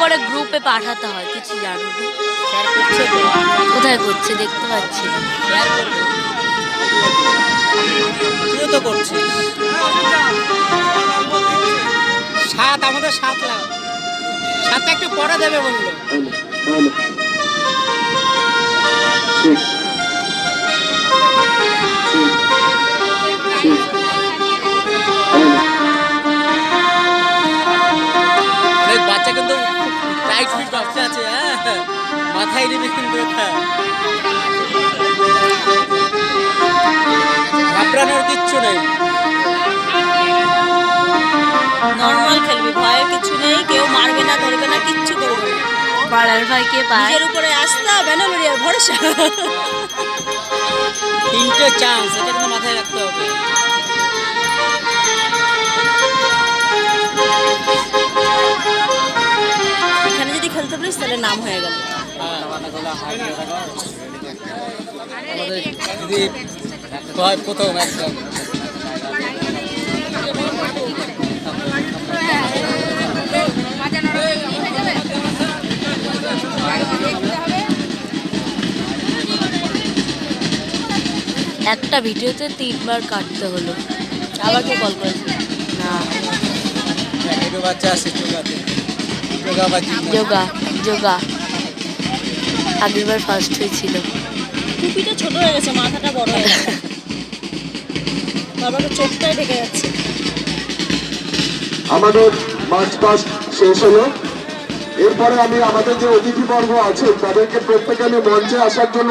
করে গ্রুপে পাঠাতে হয়, কিছু জানো না? কোথায় করছে দেখতে পাচ্ছি না। তুইও তো করছিস। 7 আমাদের 7 লাখ 7 একটু পরে দেবে বললো। অনেক বাচ্চা কিন্তু টাইট ফিট বাচ্চা আছে, হ্যাঁ মাথায় নিবি কিন্তু ঘাবড়ানোর কিচ্ছু নেই। নর্মাল খেলবি, ভয়ের কিছু নেই, কেউ মারবে না ধরবে না কিচ্ছু করবে না। পাড়ার ভাইকে পায়, নিজের উপরে আস্থা, বেনালুরিয়ার ভরসা। 3টে চান্স, এটা কিন্তু মাথায় রাখতে হবে। এখানে যদি খেলতে পারিস তাহলে নাম হয়ে গেল। আমাদের দিদি প্রথম একদম একটা ভিডিওতে 3বার কাটতে হলো। আবার কে কল করেছে? না, একটু বাচ্চা আছে যোগাতে, যোগা যোগা আগেরবার ফার্স্ট হয়েছিল। টুপিটা ছোট হয়ে গেছে, মাথাটা বড় হয়ে গেছে, বাবার চোখটাই ঢেকে যাচ্ছে। আমাদের মার্চ পাস্ট শেষ হলো। এরপরে আমি আমাদের যে অতিথিবর্গ আছে তাদেরকে প্রত্যেকে আমি মঞ্চে আসার জন্য